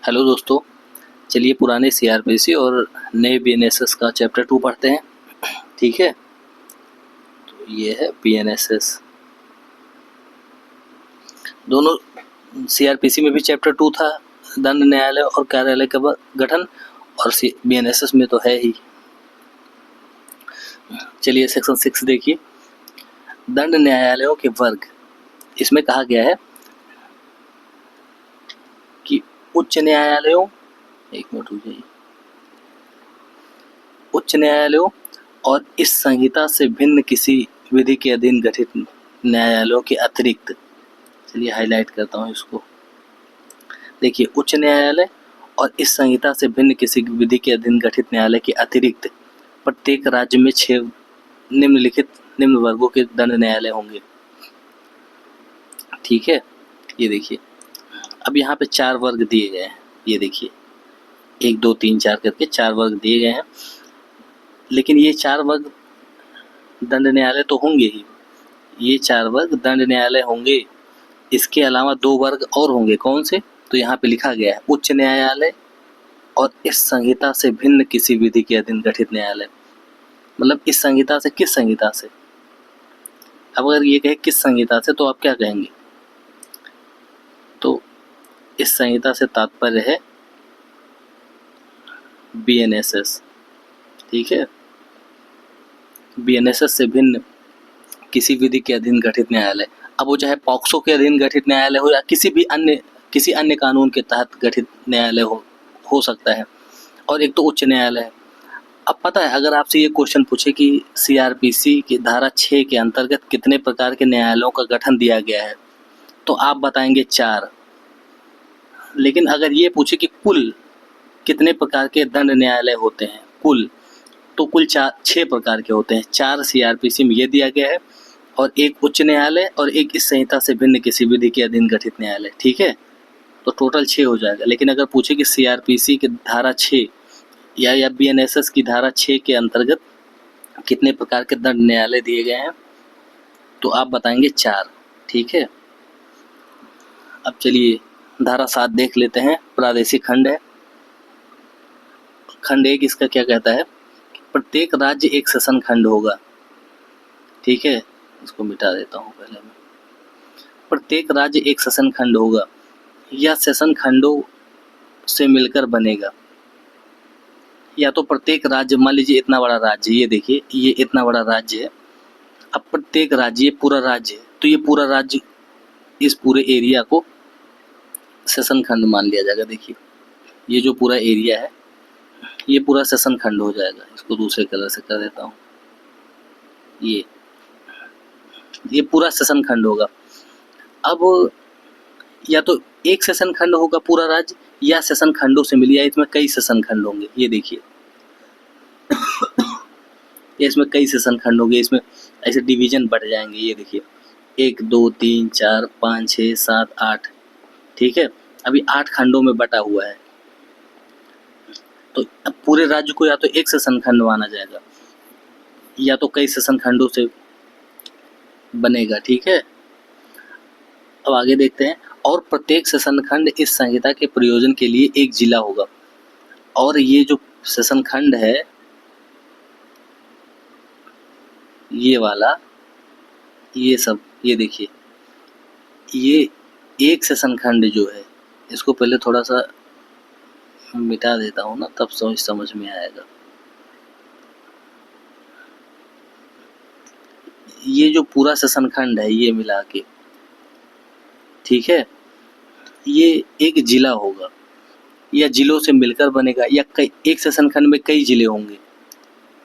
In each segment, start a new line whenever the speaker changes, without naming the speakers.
Hello दोस्तों, चलिए पुराने सीआरपीसी और नए बीएनएसएस का चैप्टर 2 पढ़ते हैं। ठीक है, तो ये है बीएनएसएस। दोनों सीआरपीसी में भी चैप्टर 2 था, दंड न्यायालय और कार्यालय का गठन, और बीएनएसएस में तो है ही। चलिए सेक्शन 6 देखिए, दंड न्यायालयों के वर्ग। इसमें कहा गया है कि उच्च न्यायालयों, एक मिनट रुक जाइए, उच्च न्यायालयों और इस संहिता से भिन्न किसी विधि के अधीन गठित न्यायालयों के अतिरिक्त, चलिए हाईलाइट करता हूँ इसको, देखिए, उच्च न्यायालय और इस संहिता से भिन्न किसी विधि के अधीन गठित न्यायालय के अतिरिक्त प्रत्येक राज्य में 6 निम्न वर्गों के दंड न्यायालय होंगे। ठीक है, ये देखिए, अब यहाँ पे 4 वर्ग दिए गए हैं। ये देखिए 1 2 3 4 करके 4 वर्ग दिए गए हैं, लेकिन ये 4 वर्ग दंड न्यायालय तो होंगे ही, ये 4 वर्ग दंड न्यायालय होंगे। इसके अलावा 2 वर्ग और होंगे। कौन से? तो यहाँ पे लिखा गया है उच्च न्यायालय और इस संहिता से भिन्न किसी विधि के अधीन गठित न्यायालय। मतलब इस संहिता से, किस संहिता से? अब अगर ये कहे किस संहिता से, तो आप क्या कहेंगे? तो इस संहिता से तात्पर्य है बीएनएसएस। ठीक है, बीएनएसएस से भिन्न किसी विधि के अधीन गठित न्यायालय। अब वो चाहे पॉक्सो के अधीन गठित न्यायालय हो या किसी अन्य कानून के तहत गठित न्यायालय हो सकता है। और एक तो उच्च न्यायालय है। अब पता है, अगर आपसे ये क्वेश्चन पूछे कि सीआरपीसी की धारा 6 के अंतर्गत कितने प्रकार के न्यायालयों का गठन दिया गया है, तो आप बताएंगे 4। लेकिन अगर ये पूछे कि कुल कितने प्रकार के दंड न्यायालय होते हैं, तो कुल 6 प्रकार के होते हैं। 4 सीआरपीसी में ये दिया गया है, और 1 उच्च न्यायालय और 1 इस संहिता से भिन्न किसी विधि के अधीन गठित न्यायालय। ठीक है, तो टोटल 6 हो जाएगा। लेकिन अगर पूछे कि सीआरपीसी की धारा 6 या बीएनएसएस की धारा 6 के अंतर्गत कितने प्रकार के दंड न्यायालय दिए गए हैं, तो आप बताएंगे 4। ठीक है, अब चलिए धारा 7 देख लेते हैं। प्रादेशिक खंड है। खंड 1 इसका क्या कहता है? प्रत्येक राज्य एक सेशन खंड होगा। ठीक है, इसको मिटा देता हूँ पहले मैं। प्रत्येक राज्य एक सेशन खंड होगा, या सेशन खंडों से मिलकर बनेगा। या तो प्रत्येक राज्य, मान लीजिए इतना बड़ा राज्य, ये देखिए ये इतना बड़ा राज्य है। अब प्रत्येक राज्य, ये पूरा राज्य है, तो ये पूरा राज्य, इस पूरे एरिया को सेशन खंड मान लिया जाएगा। देखिए ये जो पूरा एरिया है, ये पूरा सेशन खंड हो जाएगा। इसको दूसरे कलर से कर देता हूँ। ये पूरा सेशन खंड होगा। अब या तो एक सेशन खंड होगा पूरा राज्य, या सेशन खंडों से मिल, या इसमें कई सेशन खंड होंगे। ये देखिए इसमें कई सेशन खंड होंगे, इसमें ऐसे डिवीजन बढ़ जाएंगे। ये देखिए 1 2 3 4 5 6 7 8। ठीक है, अभी 8 खंडों में बटा हुआ है। तो अब पूरे राज्य को या तो एक सेशन खंड माना जाएगा, या तो कई सेशन खंडों से बनेगा। ठीक है, अब आगे देखते हैं। और प्रत्येक सेशन खंड इस संहिता के प्रयोजन के लिए एक जिला होगा। और ये जो सेशन खंड है, ये वाला, ये सब, ये देखिए, ये एक सेशन खंड जो है, इसको पहले थोड़ा सा मिटा देता हूँ ना, तब समझ में आएगा। ये जो पूरा सेशन खंड है, ये मिला के, ठीक है, ये एक जिला होगा, या जिलों से मिलकर बनेगा, या एक सेशन खंड में कई जिले होंगे।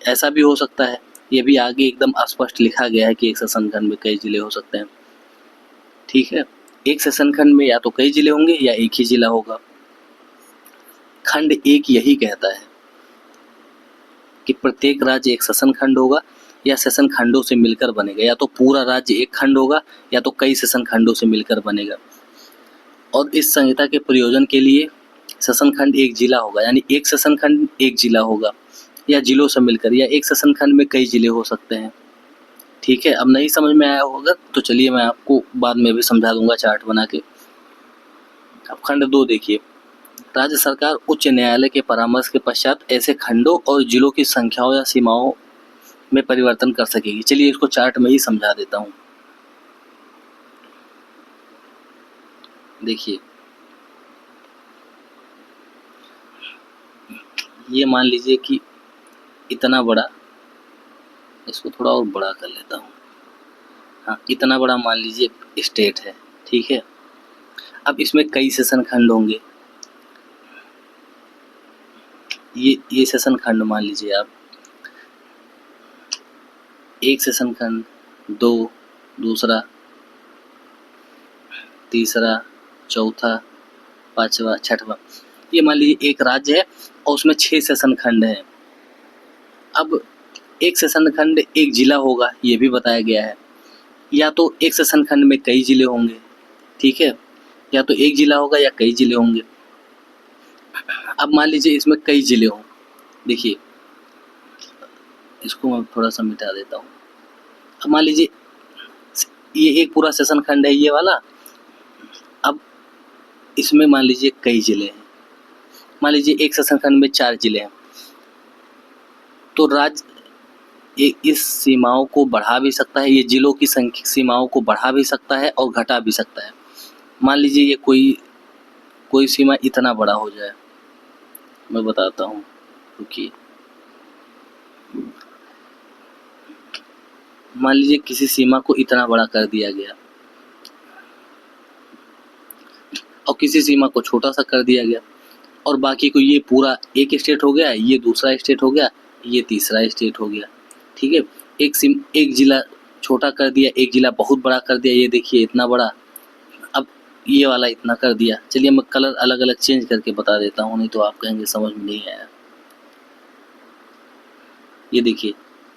ऐसा भी हो सकता है। ये भी आगे एकदम स्पष्ट लिखा गया है कि एक सेशन खंड में कई जिले हो सकते हैं। ठीक है, एक सेशन खंड में या तो कई जिले होंगे या एक ही जिला होगा। खंड 1 यही कहता है कि प्रत्येक राज्य एक सेशन खंड होगा, या सेशन खंडों से मिलकर बनेगा। या तो पूरा राज्य एक खंड होगा, या तो कई सेशन खंडों से मिलकर बनेगा। और इस संहिता के प्रयोजन के लिए सेशन खंड एक जिला होगा, यानी एक सेशन खंड एक जिला होगा, या जिलों से मिलकर, या एक सेशन खंड में कई जिले हो सकते हैं। ठीक है, अब नहीं समझ में आया होगा तो चलिए मैं आपको बाद में भी समझा दूंगा चार्ट बना के। अब खंड 2 देखिए, राज्य सरकार उच्च न्यायालय के परामर्श के पश्चात ऐसे खंडों और जिलों की संख्याओं या सीमाओं में परिवर्तन कर सकेगी। चलिए इसको चार्ट में ही समझा देता हूँ। देखिए, ये मान लीजिए कि इतना बड़ा, इसको थोड़ा और बड़ा कर लेता हूँ। हाँ, इतना बड़ा मान लीजिए स्टेट है, ठीक है। अब इसमें कई सेशन खंड होंगे। ये सेशन खंड मान लीजिए आप, एक सेशन खंड, दो, दूसरा, तीसरा, चौथा, पांचवा, छठवां। ये मान लीजिए एक राज्य है और उसमें 6 सेशन खंड हैं। अब एक सेशन खंड एक जिला होगा, ये भी बताया गया है। या तो एक सेशन खंड में कई जिले होंगे, ठीक है, या तो एक जिला होगा या कई जिले होंगे। अब मान लीजिए इसमें कई जिले हों। देखिए, इसको मैं थोड़ा सा मिटा देता हूँ। अब मान लीजिए ये एक पूरा सेशन खंड है, ये वाला। अब इसमें मान लीजिए कई जिले हैं। मान लीजिए एक सेशन खंड में 4 जिले हैं, तो राज्य इस सीमाओं को बढ़ा भी सकता है, ये जिलों की संख्या सीमाओं को बढ़ा भी सकता है और घटा भी सकता है। मान लीजिए ये कोई सीमा इतना बड़ा हो जाए, मैं बताता हूँ, क्योंकि मान लीजिए किसी सीमा को इतना बड़ा कर दिया गया और किसी सीमा को छोटा सा कर दिया गया, और बाकी को ये पूरा एक स्टेट हो गया, ये दूसरा स्टेट हो गया, ये तीसरा स्टेट हो गया, ठीक है। एक जिला छोटा कर दिया, एक जिला बहुत बड़ा कर दिया, ये देखिए इतना बड़ा। अब ये वाला इतना कर दिया। चलिए मैं कलर अलग अलग चेंज करके बता देता हूँ, नहीं तो आप कहेंगे समझ में नहीं आया। ये देखिए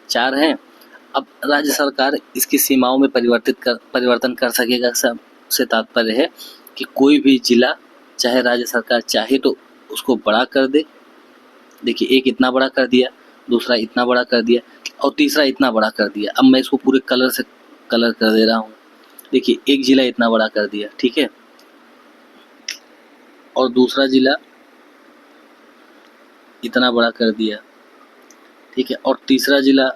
4 हैं। अब राज्य सरकार इसकी सीमाओं में परिवर्तन कर सकेगा। से तात्पर्य है कि कोई भी जिला, चाहे राज्य सरकार चाहे तो उसको बड़ा कर दे। देखिए एक इतना बड़ा कर दिया, दूसरा इतना बड़ा कर दिया और तीसरा इतना बड़ा कर दिया। अब मैं इसको पूरे कलर से कलर कर दे रहा हूँ। देखिए एक जिला इतना बड़ा कर दिया, ठीक है, और दूसरा जिला इतना बड़ा कर दिया, ठीक है, और तीसरा जिला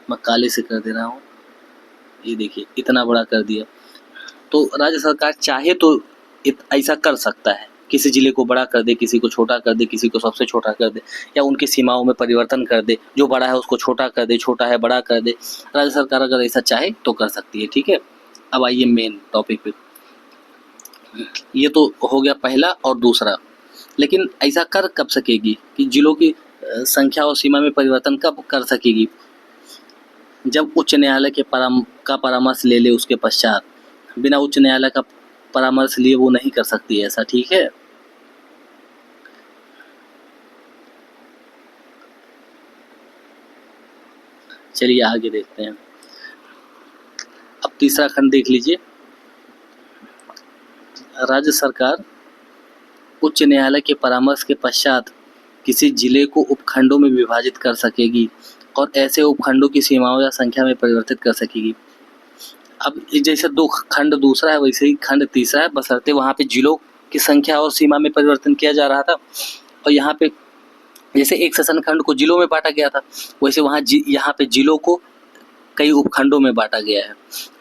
मैं काले से कर दे रहा हूँ, ये देखिए इतना बड़ा कर दिया। तो राज्य सरकार चाहे तो ऐसा कर सकता है, किसी जिले को बड़ा कर दे, किसी को छोटा कर दे, किसी को सबसे छोटा कर दे, या उनकी सीमाओं में परिवर्तन कर दे, जो बड़ा है उसको छोटा कर दे, छोटा है बड़ा कर दे। राज्य सरकार अगर ऐसा चाहे तो कर सकती है, ठीक है। अब आइए मेन टॉपिक पे। ये तो हो गया पहला और दूसरा, लेकिन ऐसा कर कब सकेगी कि जिलों की संख्या और सीमा में परिवर्तन कब कर सकेगी? जब उच्च न्यायालय के परामर्श ले ले उसके पश्चात। बिना उच्च न्यायालय का परामर्श लिए वो नहीं कर सकती ऐसा, ठीक है। चलिए आगे देखते हैं। अब तीसरा खंड देख लीजिए। राज्य सरकार उच्च न्यायालय के परामर्श के पश्चात किसी जिले को उपखंडों में विभाजित कर सकेगी और ऐसे उपखंडों की सीमाओं या संख्या में परिवर्तित कर सकेगी। अब जैसे 2 खंड दूसरा है, वैसे ही खंड तीसरा है, बशर्ते वहाँ पे जिलों की संख्या और सीमा में परिवर्तन किया जा रहा था। और यहाँ पे जैसे एक सेशन खंड को जिलों में बांटा गया था, वैसे यहाँ पे जिलों को कई उपखंडों में बांटा गया है।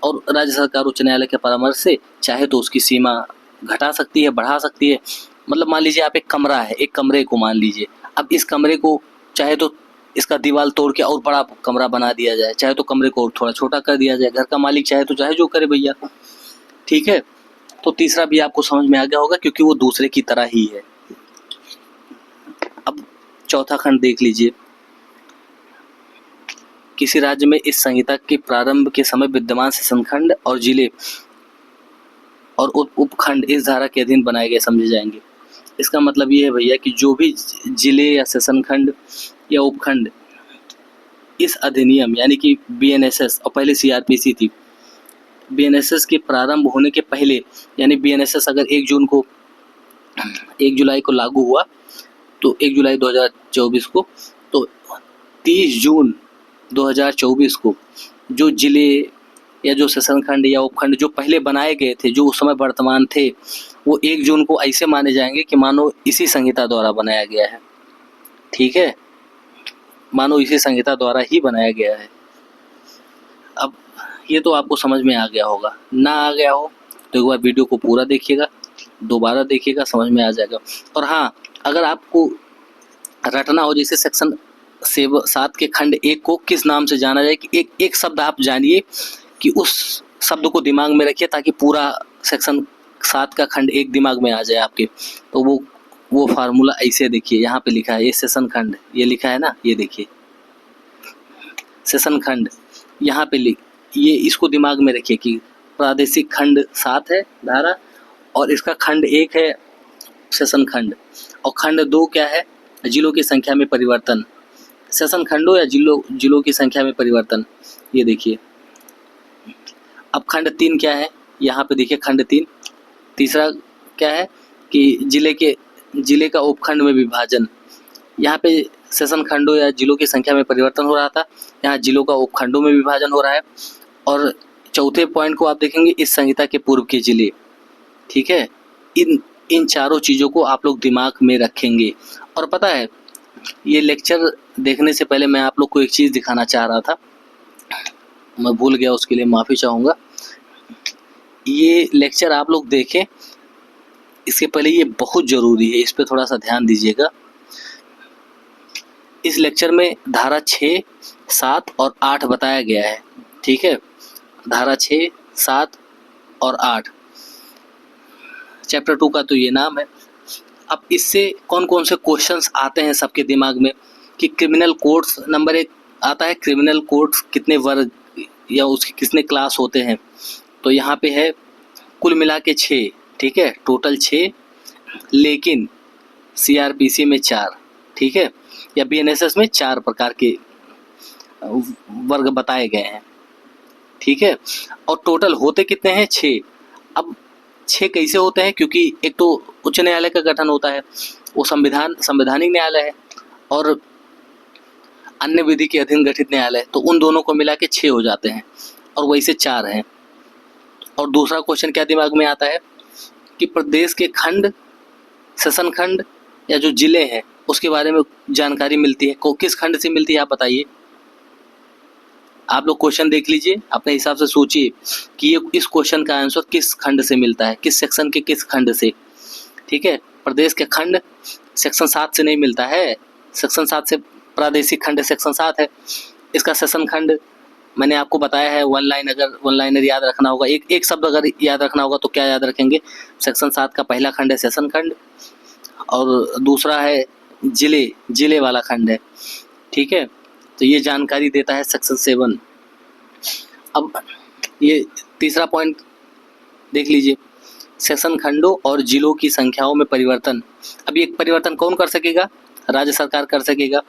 और राज्य सरकार उच्च न्यायालय के परामर्श से चाहे तो उसकी सीमा घटा सकती है, बढ़ा सकती है। मतलब मान लीजिए आप एक कमरा है, एक कमरे को मान लीजिए, अब इस कमरे को चाहे तो इसका दीवार तोड़ के और बड़ा कमरा बना दिया जाए, चाहे तो कमरे को थोड़ा छोटा कर दिया जाए। घर का मालिक चाहे तो चाहे जो करे भैया, ठीक है। तो तीसरा भी आपको समझ में आ गया होगा, क्योंकि वो दूसरे की तरह ही है। अब चौथा खंड देख लीजिए। किसी राज्य में इस संहिता के प्रारंभ के समय विद्यमान सेशन खंड और जिले और उपखंड इस धारा के अधीन बनाए गए समझे जाएंगे। इसका मतलब ये है भैया कि जो भी जिले या सेशन खंड या उपखंड इस अधिनियम यानी कि बीएनएसएस, और पहले सीआरपीसी थी, बीएनएसएस के प्रारंभ होने के पहले, यानी बीएनएसएस अगर 1 जुलाई को लागू हुआ, तो 1 जुलाई 2024 को, तो 30 जून 2024 को जो जिले या जो सेशन खंड या उपखंड जो पहले बनाए गए थे, जो उस समय वर्तमान थे, वो 1 जून को ऐसे माने जाएंगे कि मानो इसी संहिता द्वारा बनाया गया है। ठीक है, मानो इसी संहिता द्वारा ही बनाया गया है। अब ये तो आपको समझ में आ गया होगा, ना आ गया हो तो एक बार वीडियो को पूरा देखिएगा, दोबारा देखिएगा, समझ में आ जाएगा। और हाँ, अगर आपको रटना हो, जैसे सेक्शन 7 के खंड 1 को किस नाम से जाना जाए, कि एक शब्द आप जानिए कि उस शब्द को दिमाग में रखिए ताकि पूरा सेक्शन 7 का खंड 1 दिमाग में आ जाए आपके। तो वो फार्मूला ऐसे देखिए, यहाँ पे लिखा है, ये सेशन खंड, ये लिखा है ना, ये देखिए सेशन खंड, यहाँ पे ये इसको दिमाग में रखिए कि प्रादेशिक खंड 7 है धारा, और इसका खंड 1 है सेशन खंड, और खंड 2 क्या है, जिलों की संख्या में परिवर्तन। सेशन खंडों या जिलों की संख्या में परिवर्तन, ये देखिए। अब खंड 3 क्या है, यहाँ पे देखिए खंड 3, तीसरा क्या है कि जिले का उपखंड में विभाजन। यहाँ पे सेशन खंडों या जिलों की संख्या में परिवर्तन हो रहा था, यहाँ जिलों का उपखंडों में विभाजन हो रहा है। और चौथे पॉइंट को आप देखेंगे, इस संहिता के पूर्व के जिले। ठीक है, इन चारों चीज़ों को आप लोग दिमाग में रखेंगे। और पता है, ये लेक्चर देखने से पहले मैं आप लोग को एक चीज़ दिखाना चाह रहा था, मैं भूल गया, उसके लिए माफ़ी चाहूँगा। ये लेक्चर आप लोग देखें इसके पहले, ये बहुत ज़रूरी है, इस पर थोड़ा सा ध्यान दीजिएगा। इस लेक्चर में धारा 6, 7 और 8 बताया गया है। ठीक है, धारा 6, 7 और 8, चैप्टर 2 का तो ये नाम है। अब इससे कौन कौन से क्वेश्चंस आते हैं सबके दिमाग में, कि क्रिमिनल कोड्स, नंबर 1 आता है क्रिमिनल कोड्स कितने वर्ग या उसके कितने क्लास होते हैं। तो यहाँ पे है कुल मिला के 6, ठीक है, टोटल 6, लेकिन CRPC में 4, ठीक है, या BNSS में 4 प्रकार के वर्ग बताए गए हैं। ठीक है, और टोटल होते कितने हैं, 6। अब 6 कैसे होते हैं, क्योंकि एक तो उच्च न्यायालय का गठन होता है, वो संवैधानिक न्यायालय है, और अन्य विधि के अधीन गठित न्यायालय, तो उन दोनों को मिला के 6 हो जाते हैं, और वैसे 4 हैं। और दूसरा क्वेश्चन क्या दिमाग में आता है कि प्रदेश के खंड, सेशन खंड या जो जिले हैं उसके बारे में जानकारी मिलती है, को किस खंड से मिलती है, आप बताइए। आप लोग क्वेश्चन देख लीजिए, अपने हिसाब से सोचिए कि ये इस क्वेश्चन का आंसर किस खंड से मिलता है, किस सेक्शन के किस खंड से। ठीक है, प्रदेश के खंड सेक्शन 7 से नहीं मिलता है, सेक्शन 7 से प्रादेशिक खंड सेक्शन 7 है। इसका सेशन खंड मैंने आपको बताया है, वन लाइनर याद रखना होगा, एक शब्द अगर याद रखना होगा तो क्या याद रखेंगे, सेक्शन 7 का पहला खंड है सेशन खंड, और दूसरा है जिले वाला खंड है। ठीक है, तो ये जानकारी देता है सेक्शन 7। अब ये तीसरा पॉइंट देख लीजिए, सेशन खंडों और जिलों की संख्याओं में परिवर्तन। अब ये परिवर्तन कौन कर सकेगा, राज्य सरकार कर सकेगा,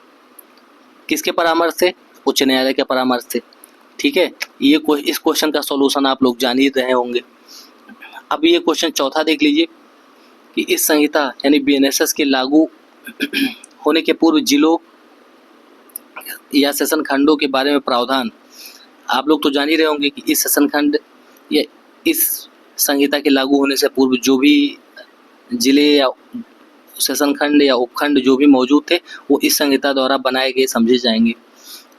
किसके परामर्श से, उच्च न्यायालय के परामर्श से। ठीक है, ये इस क्वेश्चन का सॉल्यूशन आप लोग जान ही रहे होंगे। अब ये क्वेश्चन चौथा देख लीजिए कि इस संहिता यानी BNSS के लागू होने के पूर्व जिलों या सेशन खंडों के बारे में प्रावधान। आप लोग तो जान ही रहे होंगे कि इस सेशन खंड या इस संहिता के लागू होने से पूर्व जो भी जिले या सेशन खंड या उपखंड जो भी मौजूद थे वो इस संहिता द्वारा बनाए गए समझे जाएंगे।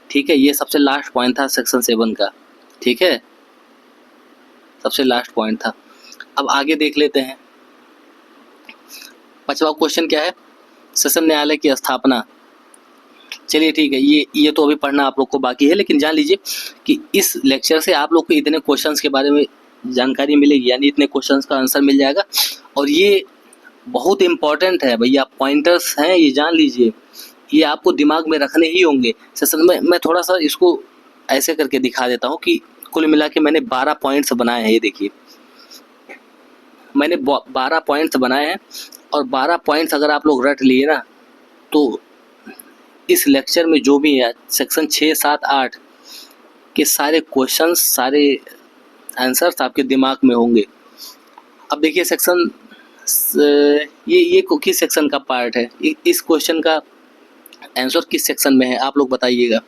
ठीक है, ये सबसे लास्ट पॉइंट था सेक्शन 7 का। ठीक है, सबसे लास्ट पॉइंट था। अब आगे देख लेते हैं, 5वां क्वेश्चन क्या है, सेशन न्यायालय की स्थापना। चलिए ठीक है, ये तो अभी पढ़ना आप लोग को बाकी है, लेकिन जान लीजिए कि इस लेक्चर से आप लोग को इतने क्वेश्चंस के बारे में जानकारी मिलेगी, यानी इतने क्वेश्चंस का आंसर मिल जाएगा। और ये बहुत इंपॉर्टेंट है भैया, पॉइंटर्स हैं, ये जान लीजिए, ये आपको दिमाग में रखने ही होंगे। सेशन में मैं थोड़ा सा इसको ऐसे करके दिखा देता हूँ कि कुल मिला के मैंने 12 पॉइंट्स बनाए हैं। ये देखिए, मैंने 12 पॉइंट्स बनाए हैं, और 12 पॉइंट्स अगर आप लोग रट लिए ना, तो इस लेक्चर में जो भी है सेक्शन 6, 7, 8 के सारे क्वेश्चंस, सारे आंसर्स आपके दिमाग में होंगे। अब देखिए सेक्शन ये किस सेक्शन का पार्ट है, इस क्वेश्चन का आंसर किस सेक्शन में है, आप लोग बताइएगा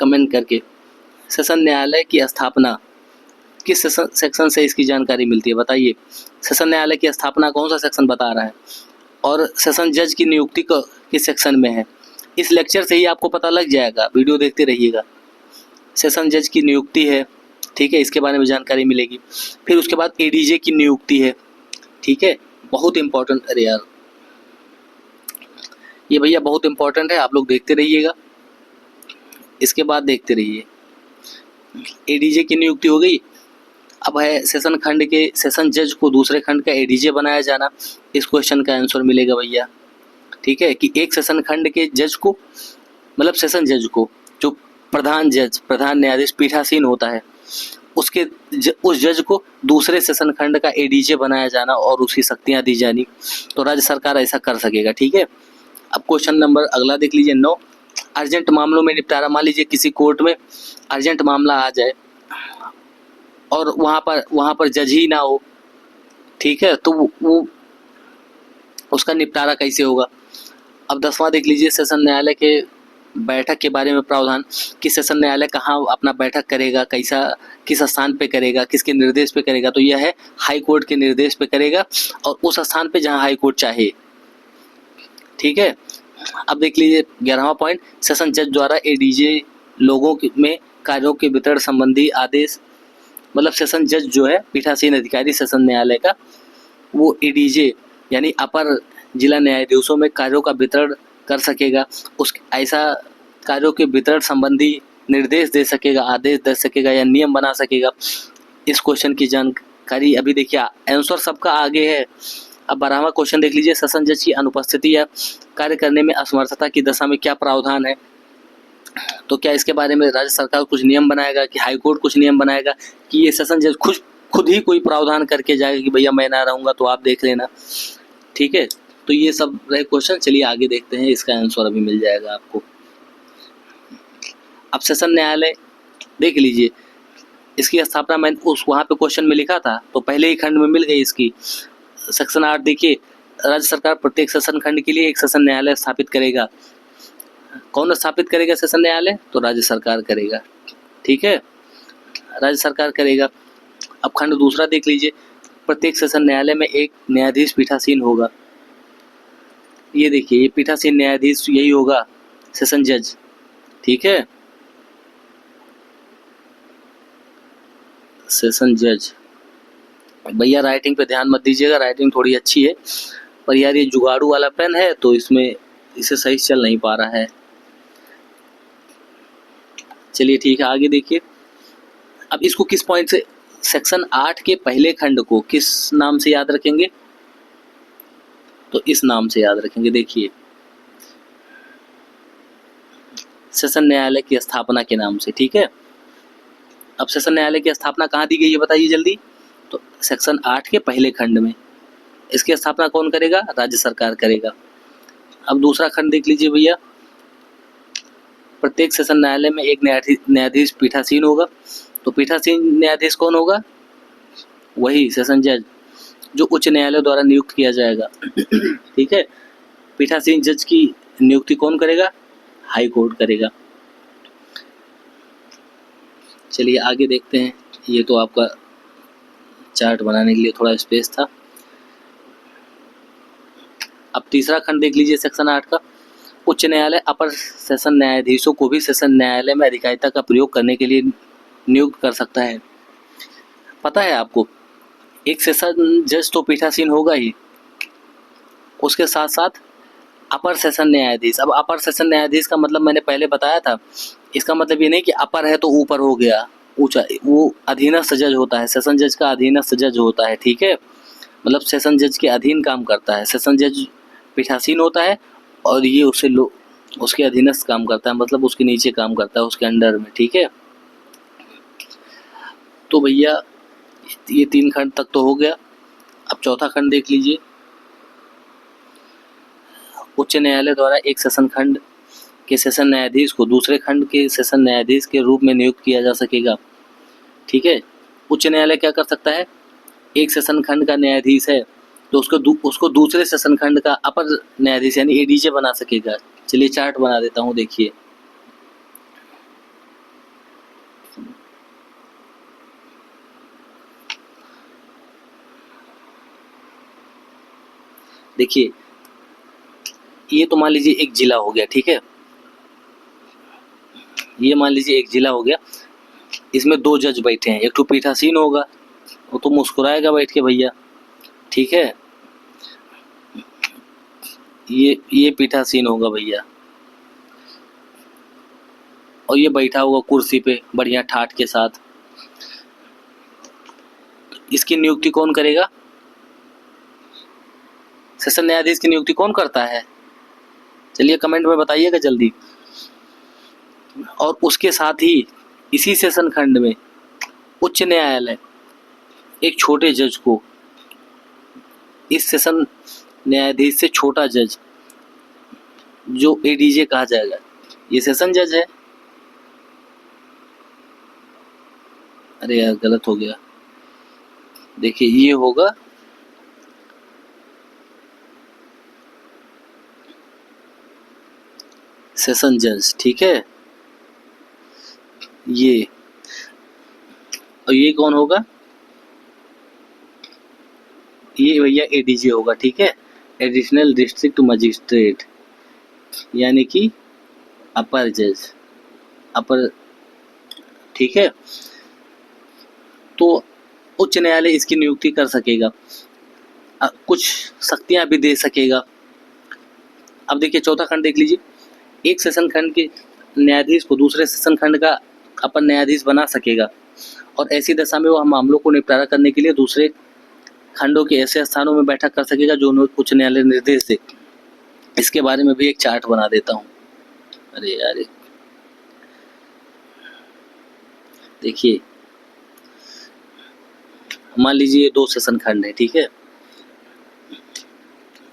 कमेंट करके। सेशन न्यायालय की स्थापना किस सेक्शन से इसकी जानकारी मिलती है बताइए। सेशन न्यायालय की स्थापना कौन सा सेक्शन बता रहा है, और सेशन जज की नियुक्ति किस सेक्शन में है। इस लेक्चर से ही आपको पता लग जाएगा, वीडियो देखते रहिएगा। सेशन जज की नियुक्ति है, ठीक है, इसके बारे में जानकारी मिलेगी। फिर उसके बाद एडीजे की नियुक्ति है, ठीक है, बहुत इंपॉर्टेंट। अरे यार ये भैया बहुत इंपॉर्टेंट है, आप लोग देखते रहिएगा, इसके बाद देखते रहिए। एडीजे की नियुक्ति हो गई। अब है सेशन खंड के सेशन जज को दूसरे खंड का एडीजे बनाया जाना। इस क्वेश्चन का आंसर मिलेगा भैया, ठीक है, कि एक सेशन खंड के जज को, मतलब सेशन जज को, जो प्रधान जज, प्रधान न्यायाधीश पीठासीन होता है, उसके उस जज को दूसरे सेशन खंड का एडीजे बनाया जाना और उसकी शक्तियां दी जानी। तो राज्य सरकार ऐसा कर सकेगा, ठीक है। अब क्वेश्चन नंबर अगला देख लीजिए 9। अर्जेंट मामलों में निपटारा। मान लीजिए किसी कोर्ट में अर्जेंट मामला आ जाए और वहाँ पर जज ही ना हो, ठीक है, तो वो उसका निपटारा कैसे होगा। अब 10वां देख लीजिए सेशन न्यायालय के बैठक के बारे में प्रावधान, कि सेशन न्यायालय कहाँ अपना बैठक करेगा, कैसा, किस स्थान पे करेगा, किसके निर्देश पे करेगा। तो यह है हाई कोर्ट के निर्देश पे करेगा और उस स्थान पे जहाँ हाई कोर्ट चाहे, ठीक है। अब देख लीजिए 11वां पॉइंट, सेशन जज द्वारा एडीजे लोगों में कार्यों के वितरण संबंधी आदेश, मतलब सेशन जज जो है पीठासीन अधिकारी सेशन न्यायालय का, वो एडीजे यानी अपर जिला न्यायाधीशों में कार्यों का वितरण कर सकेगा, उस ऐसा कार्यों के वितरण संबंधी निर्देश दे सकेगा, आदेश दे सकेगा या नियम बना सकेगा। इस क्वेश्चन की जानकारी अभी देखिए, आंसर सबका आगे है। अब 12वां क्वेश्चन देख लीजिए, सेशन जज की अनुपस्थिति या कार्य करने में असमर्थता की दशा में क्या प्रावधान है। तो क्या इसके बारे में राज्य सरकार कुछ नियम बनाएगा, कि हाई कोर्ट कुछ नियम बनाएगा, कि ये सेशन जज खुद ही कोई प्रावधान करके जाएगा कि भैया मैं ना रहूँगा तो आप देख लेना, ठीक है। तो ये सब रहे क्वेश्चन। चलिए आगे देखते हैं, इसका आंसर अभी मिल जाएगा आपको। अब सेशन न्यायालय देख लीजिए, इसकी स्थापना मैंने वहाँ पे क्वेश्चन में लिखा था, तो पहले ही खंड में मिल गई इसकी। सेक्शन 8 देखिए, राज्य सरकार प्रत्येक सेशन खंड के लिए एक सेशन न्यायालय स्थापित करेगा। कौन स्थापित करेगा सेशन न्यायालय, तो राज्य सरकार करेगा, ठीक है, राज्य सरकार करेगा। अब खंड दूसरा देख लीजिए, प्रत्येक सेशन न्यायालय में एक न्यायाधीश पीठासीन होगा। ये देखिए, ये पीठासीन न्यायाधीश यही होगा, सेशन जज, ठीक है, सेशन जज। भैया राइटिंग पे ध्यान मत दीजिएगा, राइटिंग थोड़ी अच्छी है, पर यार ये जुगाड़ू वाला पेन है तो इसमें इसे सही चल नहीं पा रहा है। चलिए ठीक है, आगे देखिए। अब इसको किस पॉइंट से, सेक्शन 8 के पहले खंड को किस नाम से याद रखेंगे, तो इस नाम से याद रखेंगे। देखिए, सेशन न्यायालय की स्थापना के नाम से, ठीक है। अब सेशन न्यायालय की स्थापना कहाँ दी गई है बताइए जल्दी, तो सेक्शन 8 के पहले खंड में। इसकी स्थापना कौन करेगा, राज्य सरकार करेगा। अब दूसरा खंड देख लीजिए भैया, प्रत्येक सेशन न्यायालय में एक न्यायाधीश पीठासीन होगा। तो पीठासीन न्यायाधीश कौन होगा, वही सेशन जज जो उच्च न्यायालय द्वारा नियुक्त किया जाएगा, ठीक है। पीठासीन जज की नियुक्ति कौन करेगा, हाई कोर्ट करेगा। चलिए आगे देखते हैं, ये तो आपका चार्ट बनाने के लिए थोड़ा स्पेस था। अब तीसरा खंड देख लीजिए सेक्शन 8 का, उच्च न्यायालय अपर सेशन न्यायाधीशों को भी सेशन न्यायालय में अधिकारिता का प्रयोग करने के लिए नियुक्त कर सकता है। पता है आपको, एक सेशन जज तो पीठासीन होगा ही, उसके साथ साथ अपर सेशन न्यायाधीश। अब अपर सेशन न्यायाधीश का मतलब मैंने पहले बताया था, इसका मतलब ये नहीं कि अपर है तो ऊपर हो गया, ऊंचा, वो अधीनस्थ जज होता है, सेशन जज का अधीनस्थ जज होता है, ठीक है। मतलब सेशन जज के अधीन काम करता है। सेशन जज पीठासीन होता है और ये उसके अधीनस्थ काम करता है, मतलब उसके नीचे काम करता है, उसके अंडर में, ठीक है। तो भैया ये 3 खंड तक तो हो गया। अब चौथा खंड देख लीजिए, उच्च न्यायालय द्वारा एक सेशन खंड के सेशन न्यायाधीश को दूसरे खंड के सेशन न्यायाधीश के रूप में नियुक्त किया जा सकेगा, ठीक है। उच्च न्यायालय क्या कर सकता है, एक सेशन खंड का न्यायाधीश है तो उसको दूसरे सेशन खंड का अपर न्यायाधीश यानी एडीजे बना सकेगा। चलिए चार्ट बना देता हूँ, देखिए। देखिए ये तो मान लीजिए एक जिला हो गया, ठीक है, ये मान लीजिए एक जिला हो गया, इसमें 2 जज बैठे हैं, एक तो पीठासीन होगा, वो तो मुस्कुराएगा बैठ के भैया, ठीक है, ये पीठासीन होगा भैया, और ये बैठा होगा कुर्सी पे बढ़िया ठाठ के साथ। इसकी नियुक्ति कौन करेगा? सेशन न्यायाधीश की नियुक्ति कौन करता है? चलिए कमेंट में बताइएगा जल्दी। और उसके साथ ही इसी सेशन खंड में उच्च न्यायालय एक छोटे जज को, इस सेशन न्यायाधीश से छोटा जज जो एडीजे कहा जाएगा, ये सेशन जज है। अरे यार गलत हो गया, देखिए ये होगा सेशन जज, ठीक है, ये, और ये कौन होगा? ये भैया एडीजे होगा, ठीक है, एडिशनल डिस्ट्रिक्ट मजिस्ट्रेट, यानी कि अपर जज, अपर, ठीक है। तो उच्च न्यायालय इसकी नियुक्ति कर सकेगा, कुछ शक्तियां भी दे सकेगा। अब देखिए चौथा खंड देख लीजिए, एक सेशन खंड के न्यायाधीश को दूसरे सेशन खंड का अपर न्यायाधीश बना सकेगा, और ऐसी दशा में वह मामलों को निपटारा करने के लिए दूसरे खंडों के ऐसे स्थानों में बैठक कर सकेगा जो उच्च न्यायालय निर्देश दे। इसके बारे में भी एक चार्ट बना देता हूँ। अरे यार देखिए, मान लीजिए 2 सेशन खंड है, ठीक है,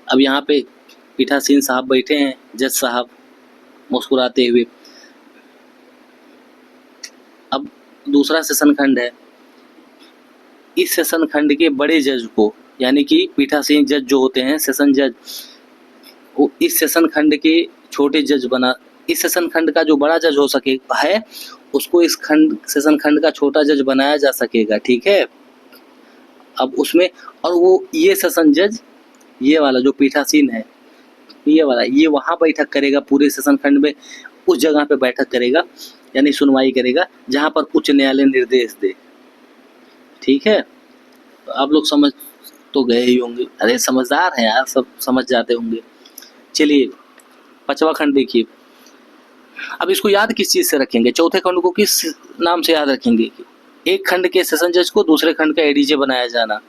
अब यहाँ पे पीठासीन साहब बैठे हैं, जज साहब मुस्कुराते हुए। अब दूसरा सेशन खंड है, इस सेशन खंड के बड़े जज को, यानी कि पीठासीन जज जो होते हैं सेशन जज, वो इस सेशन खंड के छोटे जज बना, इस सेशन खंड का जो बड़ा जज हो सके है उसको इस खंड सेशन खंड का छोटा जज बनाया जा सकेगा, ठीक है। अब उसमें, और वो ये सेशन जज, ये वाला जो पीठासीन है, ये वाला, ये वहाँ बैठक करेगा पूरे सेशन खंड में, उस जगह पे बैठक करेगा, यानी सुनवाई करेगा जहाँ पर उच्च न्यायालय निर्देश दे, ठीक है। तो आप लोग समझ तो गए ही होंगे, अरे समझदार हैं यार, सब समझ जाते होंगे। चलिए 5वां खंड देखिए, अब इसको याद किस चीज़ से रखेंगे? चौथे खंड को किस नाम से याद रखेंगे? एक खंड के सेशन जज को दूसरे खंड का एडीजे बनाया जाना,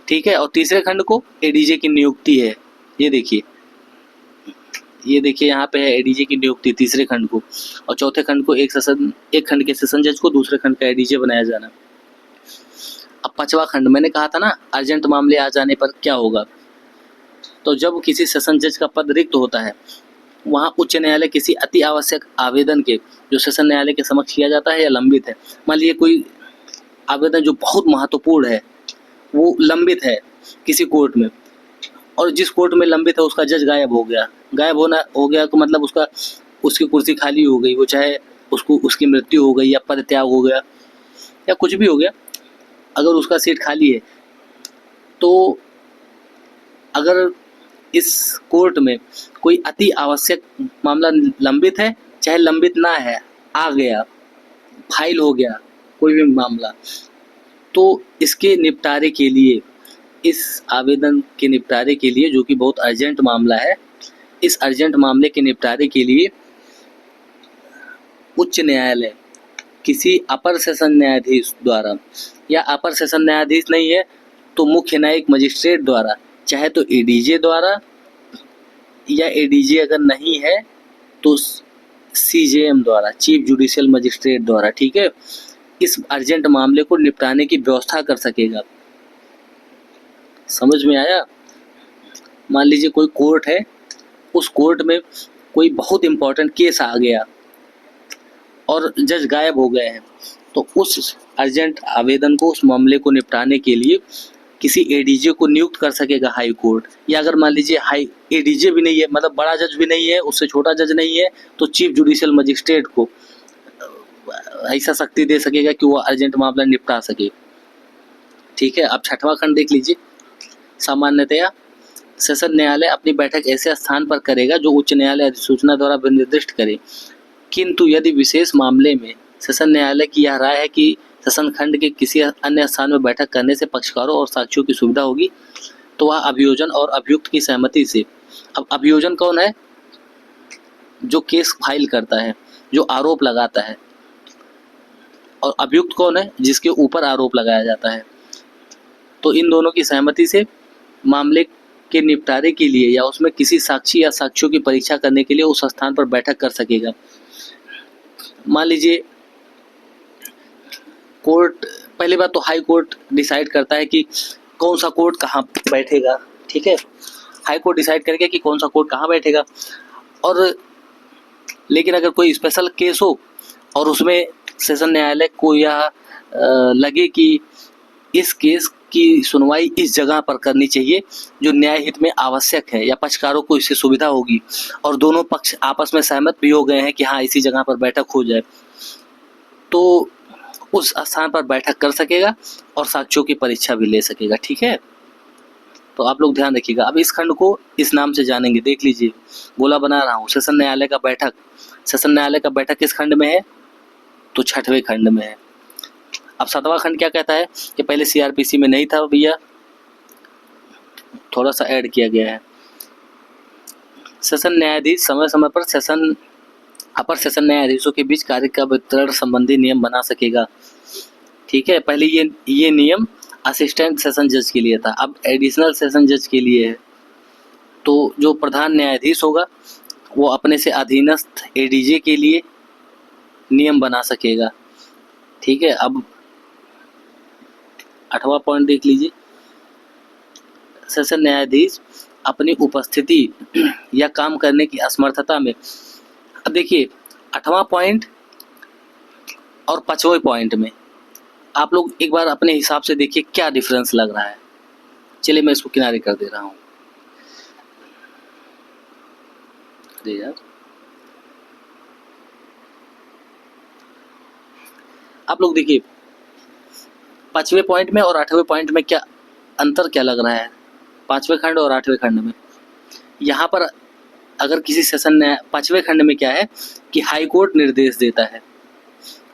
ठीक है, और तीसरे खंड को एडीजे की नियुक्ति है। ये देखिए, ये देखिए यहाँ पे है एडीजे की नियुक्ति तीसरे खंड को, और चौथे खंड को एक खंड के सेशन जज को दूसरे खंड का एडीजे बनाया जाना। अब 5वां खंड, मैंने कहा था ना अर्जेंट मामले आ जाने पर क्या होगा, तो जब किसी सेशन जज का पद रिक्त होता है, वहाँ उच्च न्यायालय किसी अति आवश्यक आवेदन के जो सेशन न्यायालय के समक्ष किया जाता है या लंबित है, मान लीजिए कोई आवेदन जो बहुत महत्वपूर्ण है वो लंबित है किसी कोर्ट में, और जिस कोर्ट में लंबित है उसका जज गायब हो गया, गायब हो गया तो मतलब उसकी कुर्सी खाली हो गई, वो चाहे उसकी मृत्यु हो गई या पद त्याग हो गया या कुछ भी हो गया, अगर उसका सीट खाली है, तो अगर इस कोर्ट में कोई अति आवश्यक मामला लंबित है, चाहे लंबित ना है, आ गया, फाइल हो गया कोई भी मामला, तो इसके निपटारे के लिए, इस आवेदन के निपटारे के लिए, जो कि बहुत अर्जेंट मामला है, इस अर्जेंट मामले के निपटारे के लिए उच्च न्यायालय किसी अपर सेशन न्यायाधीश द्वारा, या अपर सेशन न्यायाधीश नहीं है तो मुख्य न्यायिक मजिस्ट्रेट द्वारा, चाहे तो एडीजे द्वारा, या एडीजे अगर नहीं है तो सीजेएम द्वारा, चीफ जुडिशियल मजिस्ट्रेट द्वारा, ठीक है, इस अर्जेंट मामले को निपटाने की व्यवस्था कर सकेगा। समझ में आया? मान लीजिए कोई कोर्ट है, उस कोर्ट में कोई बहुत इम्पोर्टेंट केस आ गया और जज गायब हो गए हैं, तो उस अर्जेंट आवेदन को, उस मामले को निपटाने के लिए किसी एडीजे को नियुक्त कर सकेगा हाई कोर्ट, या अगर मान लीजिए हाई एडीजे भी नहीं है, मतलब बड़ा जज भी नहीं है, उससे छोटा जज नहीं है, तो चीफ जुडिशियल मजिस्ट्रेट को ऐसा शक्ति दे सकेगा कि वो अर्जेंट मामला निपटा सके, ठीक है। अब 6वां खंड देख लीजिए, सामान्यतया सेशन न्यायालय अपनी बैठक ऐसे स्थान पर करेगा जो उच्च न्यायालय अधिसूचना द्वारा निर्दिष्ट करे, किंतु यदि विशेष मामले में सेशन न्यायालय की यह राय है कि सेशन खंड के किसी अन्य स्थान में बैठक करने से पक्षकारों और साक्षियों की सुविधा होगी, तो वह अभियोजन और अभियुक्त की सहमति से। अब अभियोजन कौन है? जो केस फाइल करता है, जो आरोप लगाता है, और अभियुक्त कौन है? जिसके ऊपर आरोप लगाया जाता है। तो इन दोनों की सहमति से मामले के निपटारे के लिए या उसमें किसी साक्षी या साक्ष्यों की परीक्षा करने के लिए उस स्थान पर बैठक कर सकेगा। मान लीजिए कोर्ट, पहली बात तो हाई कोर्ट डिसाइड करता है कि कौन सा कोर्ट कहाँ बैठेगा, ठीक है। हाई कोर्ट डिसाइड करेगा कि कौन सा कोर्ट कहाँ बैठेगा। और लेकिन अगर कोई स्पेशल केस हो और उसमें सेशन न्यायालय को यह लगे कि इस केस की सुनवाई इस जगह पर करनी चाहिए जो न्याय हित में आवश्यक है या पक्षकारों को इससे सुविधा होगी, और दोनों पक्ष आपस में सहमत भी हो गए हैं कि हाँ इसी जगह पर बैठक हो जाए, तो उस स्थान पर बैठक कर सकेगा और साक्ष्यों की परीक्षा भी ले सकेगा, ठीक है। तो आप लोग ध्यान रखिएगा। अब इस खंड को इस नाम से जानेंगे, देख लीजिए, गोला बना रहा हूँ। सेशन न्यायालय का बैठक, सेशन न्यायालय का बैठक किस खंड में है? तो 6वें खंड में है। अब 7वां खंड क्या कहता है? कि पहले सीआरपीसी में नहीं था भैया, थोड़ा सा ऐड किया गया है। सेशन न्यायाधीश समय समय पर सेशन अपर सेशन न्यायाधीशों के बीच कार्य का वितरण संबंधी नियम बना सकेगा, ठीक है। पहले ये नियम असिस्टेंट सेशन जज के लिए था, अब एडिशनल सेशन जज के लिए है। तो जो प्रधान न्यायाधीश होगा वो अपने से अधीनस्थ एडीजे के लिए नियम बना सकेगा, ठीक है। अब 8वां पॉइंट देख लीजिए। सेशन न्यायाधीश अपनी उपस्थिति या काम करने की असमर्थता में, अब देखिए 8वां पॉइंट और 5वें पॉइंट में आप लोग एक बार अपने हिसाब से देखिए क्या डिफरेंस लग रहा है। चलिए मैं इसको किनारे कर दे रहा हूँ। अरे यार, आप लोग देखिए 5वें पॉइंट में और 8वें पॉइंट में क्या अंतर क्या लग रहा है? 5वें खंड और 8वें खंड में, यहाँ पर अगर किसी सेशन ने 5वें खंड में क्या है कि हाई कोर्ट निर्देश देता है,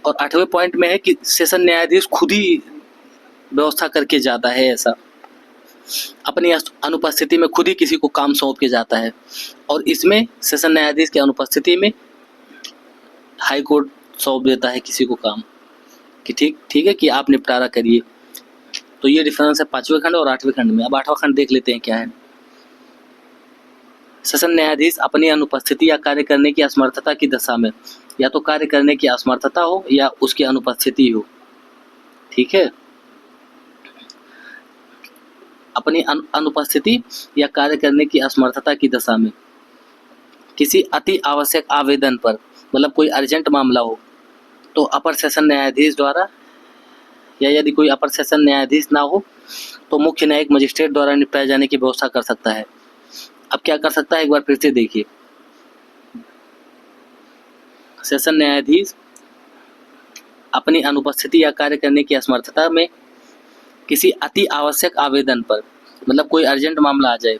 और 8वें पॉइंट में है कि सेशन न्यायाधीश खुद ही व्यवस्था करके जाता है, ऐसा अपनी अनुपस्थिति में खुद ही किसी को काम सौंप के जाता है। और इसमें सेशन न्यायाधीश की अनुपस्थिति में हाई कोर्ट सौंप देता है किसी को काम कि ठीक है कि आप निपटारा करिए। तो ये डिफरेंस है 5वें खंड और 8वें खंड में। अब 8वां खंड देख लेते हैं क्या है। सेशन न्यायाधीश अपनी अनुपस्थिति या कार्य करने की असमर्थता की दशा में, या तो कार्य करने की असमर्थता हो या उसकी अनुपस्थिति हो, ठीक है। अपनी अनुपस्थिति या कार्य करने की असमर्थता की दशा में किसी अति आवश्यक आवेदन पर, मतलब कोई अर्जेंट मामला हो, तो अपर सेशन न्यायाधीश द्वारा, या यदि कोई अपर सेशन न्यायाधीश ना हो तो मुख्य न्यायिक मजिस्ट्रेट द्वारा निपटाए जाने की व्यवस्था कर सकता है। अब क्या कर सकता है, एक बार फिर से देखिए। सेशन न्यायाधीश अपनी अनुपस्थिति या कार्य करने की असमर्थता में किसी अति आवश्यक आवेदन पर, मतलब कोई अर्जेंट मामला आ जाए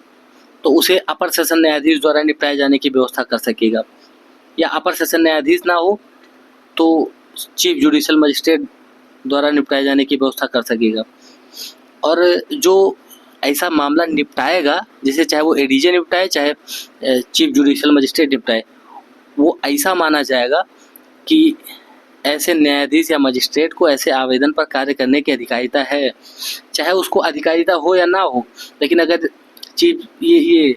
तो उसे अपर सेशन न्यायाधीश द्वारा निपटाए जाने की व्यवस्था कर सकेगा। या अपर सेशन न्यायाधीश ना हो तो चीफ जुडिशियल मजिस्ट्रेट द्वारा निपटाए जाने की व्यवस्था कर सकेगा। और जो ऐसा मामला निपटाएगा, जैसे चाहे वो एडीजे निपटाए चाहे चीफ जुडिशियल मजिस्ट्रेट निपटाए, वो ऐसा माना जाएगा कि ऐसे न्यायाधीश या मजिस्ट्रेट को ऐसे आवेदन पर कार्य करने की अधिकारिता है, चाहे उसको अधिकारिता हो या ना हो। लेकिन अगर चीफ ये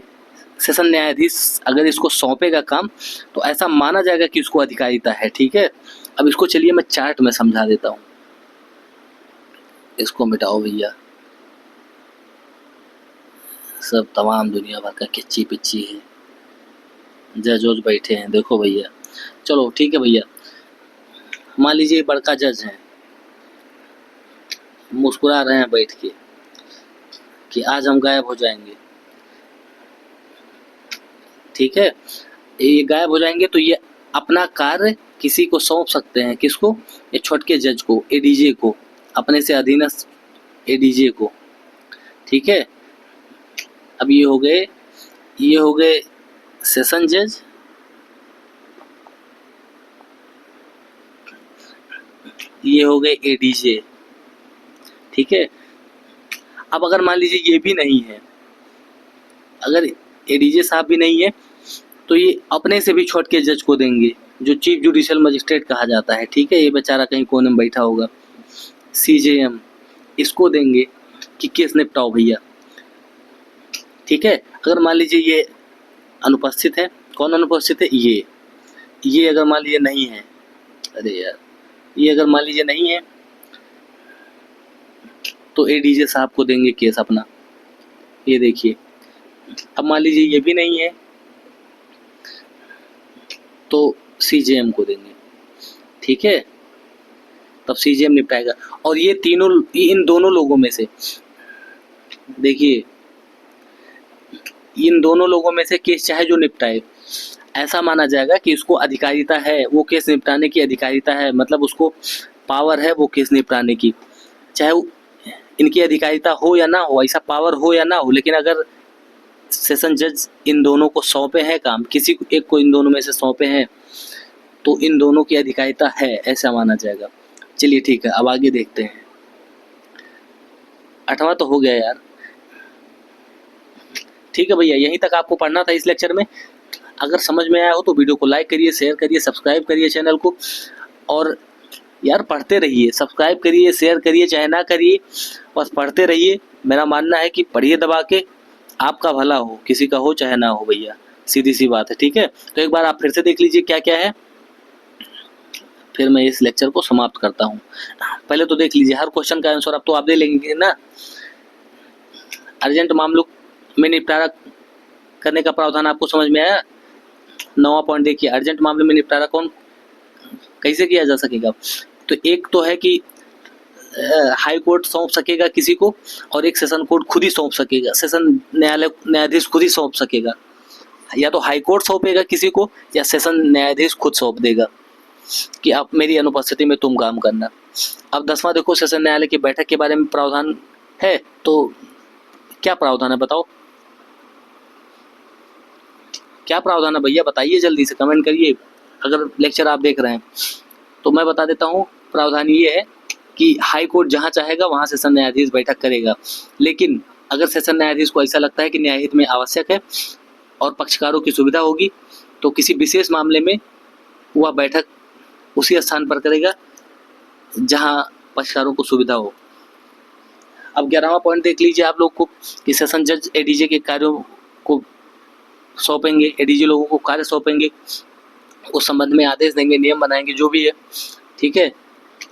सेशन न्यायाधीश अगर इसको सौंपेगा काम, तो ऐसा माना जाएगा कि उसको अधिकारिता है, ठीक है। अब इसको चलिए मैं चार्ट में समझा देता हूँ। इसको मिटाओ भैया, सब तमाम दुनिया भर का किच्ची पिच्ची है, जज वज बैठे हैं, देखो भैया। चलो ठीक है भैया, मान लीजिए बड़का जज है, मुस्कुरा रहे हैं बैठ के कि आज हम गायब हो जाएंगे, ठीक है। ये गायब हो जाएंगे तो ये अपना कार्य किसी को सौंप सकते हैं, किसको? ये छोटके जज को, एडीजे को, अपने से अधीनस्थ एडीजे को, ठीक है। अब ये हो गए सेशन जज, ये हो गए एडीजे, ठीक है। अब अगर मान लीजिए ये भी नहीं है, अगर एडीजे साहब भी नहीं है, तो ये अपने से भी छोट के जज को देंगे, जो चीफ जुडिशियल मजिस्ट्रेट कहा जाता है, ठीक है। ये बेचारा कहीं कोने में बैठा होगा, सीजेएम, इसको देंगे कि केस निपटाओ भैया, ठीक है। अगर मान लीजिए ये अनुपस्थित है, कौन अनुपस्थित है, ये अगर मान लीजिए नहीं है, अरे यार, ये अगर मान लीजिए नहीं है, तो एडीजे साहब को देंगे केस अपना, ये देखिए। अब मान लीजिए ये भी नहीं है, तो सीजेएम को देंगे, ठीक है। तब सीजेएम निपटाएगा। और ये तीनों, इन दोनों लोगों में से देखिए, इन दोनों लोगों में से केस चाहे जो निपटाए, ऐसा माना जाएगा कि उसको अधिकारिता है, वो केस निपटाने की अधिकारिता है, मतलब उसको पावर है वो केस निपटाने की, चाहे इनकी अधिकारिता हो या ना हो, ऐसा पावर हो या ना हो, लेकिन अगर सेशन जज इन दोनों को सौंपे हैं काम, किसी एक को इन दोनों में से सौंपे हैं, तो इन दोनों की अधिकारिता है, ऐसा माना जाएगा। चलिए ठीक है, अब आगे देखते हैं। 8वां तो हो गया यार, ठीक है भैया, यहीं तक आपको पढ़ना था इस लेक्चर में। अगर समझ में आया हो तो वीडियो को लाइक करिए, शेयर करिए, सब्सक्राइब करिए चैनल को, और यार पढ़ते रहिए, सब्सक्राइब करिए, शेयर करिए, चाहे ना करिए, बस पढ़ते रहिए। मेरा मानना है कि पढ़िए दबा के, आपका भला हो, किसी का हो चाहे ना हो भैया, सीधी सी बात है, ठीक है। तो एक बार आप फिर से देख लीजिए क्या क्या है, फिर मैं इस लेक्चर को समाप्त करता हूँ। पहले तो देख लीजिए, हर क्वेश्चन का आंसर अब तो आप दे लेंगे ना। अर्जेंट मामलों में निपटारा करने का प्रावधान आपको समझ में आया। 9वां पॉइंट देखिए, अर्जेंट मामले में निपटारा कैसे किया जा सकेगा। तो एक तो है कि हाई कोर्ट सौंप सकेगा किसी को, और एक सेशन कोर्ट खुद ही सौंप सकेगा, सेशन न्यायाधीश खुद ही सौंप सकेगा। या तो हाई कोर्ट सौंपेगा किसी को, या सेशन न्यायाधीश खुद सौंप देगा कि आप मेरी अनुपस्थिति में तुम काम करना। अब 10वां देखो, सेशन न्यायालय की बैठक के बारे में प्रावधान है, तो क्या प्रावधान है बताओ, क्या प्रावधान है भैया, बताइए जल्दी से, कमेंट करिए। अगर लेक्चर आप देख रहे हैं तो मैं बता देता हूँ। प्रावधान ये है कि हाई कोर्ट जहाँ चाहेगा वहाँ सेशन न्यायाधीश बैठक करेगा, लेकिन अगर सेशन न्यायाधीश को ऐसा लगता है कि न्यायहित में आवश्यक है और पक्षकारों की सुविधा होगी, तो किसी विशेष मामले में वह बैठक उसी स्थान पर करेगा जहाँ पक्षकारों को सुविधा हो। अब 11वां पॉइंट देख लीजिए आप लोग को, कि सेशन जज एडीजे के कार्यों को सौंपेंगे, एडीजे लोगों को कार्य सौंपेंगे, उस संबंध में आदेश देंगे, नियम बनाएंगे, जो भी है, ठीक है।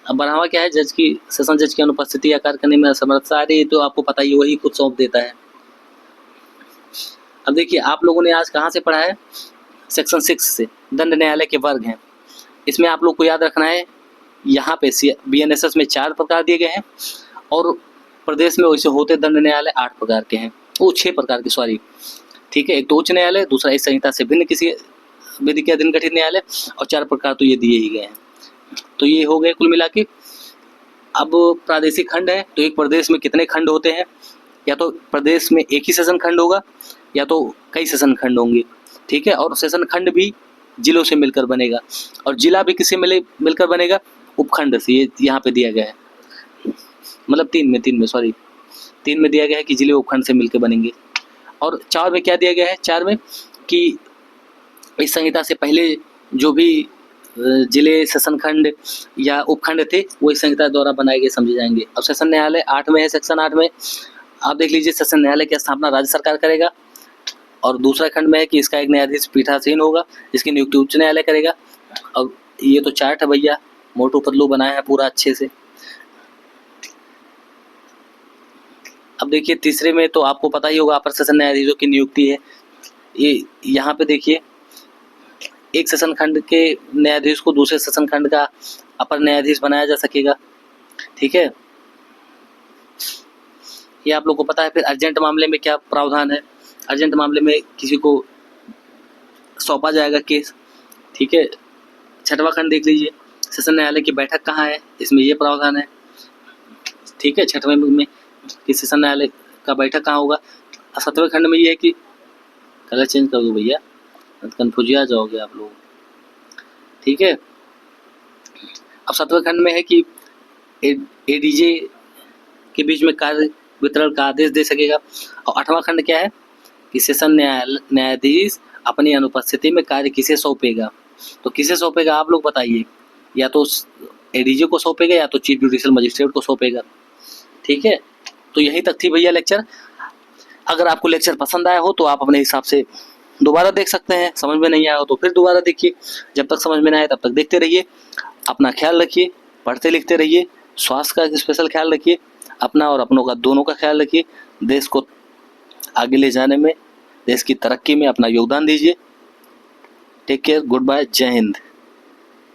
अब 12वां क्या है, जज की, सेशन जज की अनुपस्थिति या कार्य करने में असमर्थता, अरे ये तो आपको पता ही, वही खुद सौंप देता है। अब देखिए, आप लोगों ने आज कहाँ से पढ़ा है, सेक्शन 6 से, दंड न्यायालय के वर्ग हैं। इसमें आप लोग को याद रखना है, यहाँ पे BNSS में 4 प्रकार दिए गए हैं, और प्रदेश में वैसे होते दंड न्यायालय 8 प्रकार के हैं, वो 6 प्रकार के, सॉरी, ठीक है। एक तो उच्च न्यायालय, दूसरा इस संहिता से भिन्न किसी विधि के अधीन गठित न्यायालय, और 4 प्रकार तो ये दिए ही गए हैं। तो ये हो गए कुल मिला के। अब प्रादेशिक खंड है, तो एक प्रदेश में कितने खंड होते हैं, या तो प्रदेश में एक ही सेशन खंड होगा, या तो कई सेशन खंड होंगे, ठीक है। और सेशन खंड भी जिलों से मिलकर बनेगा, और जिला भी किससे मिलकर बनेगा, उपखंड से। ये यहाँ पे दिया गया है, मतलब 3 में दिया गया है कि जिले उपखंड से मिलकर बनेंगे। और 4 में क्या दिया गया है, 4 में कि इस संहिता से पहले जो भी जिले, सेशन खंड या उपखंड थे, वो इस संहिता द्वारा बनाए गए समझे जाएंगे। अब सेशन न्यायालय 8 में है, सेक्शन 8 में आप देख लीजिए, सेशन न्यायालय की स्थापना राज्य सरकार करेगा, और दूसरा खंड में है कि इसका एक न्यायाधीश पीठासीन होगा, जिसकी नियुक्ति उच्च न्यायालय करेगा। अब ये तो चार्ट है भैया, मोटू पतलू बनाया है पूरा अच्छे से। अब देखिए, तीसरे में तो आपको पता ही होगा, अपर सेशन न्यायाधीशों की नियुक्ति है। ये यहाँ पे देखिए, एक सेशन खंड के न्यायाधीश को दूसरे सेशन खंड का अपर न्यायाधीश बनाया जा सकेगा, ठीक है। ये आप लोग को पता है। फिर अर्जेंट मामले में क्या प्रावधान है, अर्जेंट मामले में किसी को सौंपा जाएगा केस, ठीक है। 6वां खंड देख लीजिए, सेशन न्यायालय की बैठक कहाँ है, इसमें ये प्रावधान है, ठीक है। 6वें में कि सेशन न्यायालय का बैठक कहाँ होगा। 7वें खंड में ये है कि कलर चेंज कर दो भैया, कन्फ्यूज आ जाओगे आप लोग, ठीक है। अब 7वें खंड में है कि एडीजे के बीच में कार्य वितरण का आदेश दे सकेगा। और 8वां खंड क्या है कि सेशन न्यायाधीश अपनी अनुपस्थिति में कार्य किसे सौंपेगा। तो किसे सौंपेगा आप लोग बताइए, या तो एडीजे को सौंपेगा या तो चीफ जुडिशियल मजिस्ट्रेट को सौंपेगा, ठीक है। तो यही तक थी भैया लेक्चर। अगर आपको लेक्चर पसंद आया हो तो आप अपने हिसाब से दोबारा देख सकते हैं, समझ में नहीं आया हो तो फिर दोबारा देखिए, जब तक समझ में ना आए तब तक देखते रहिए। अपना ख्याल रखिए, पढ़ते लिखते रहिए, स्वास्थ्य का स्पेशल ख्याल रखिए, अपना और अपनों का दोनों का ख्याल रखिए। देश को आगे ले जाने में, देश की तरक्की में अपना योगदान दीजिए। टेक केयर, गुड बाय, जय हिंद।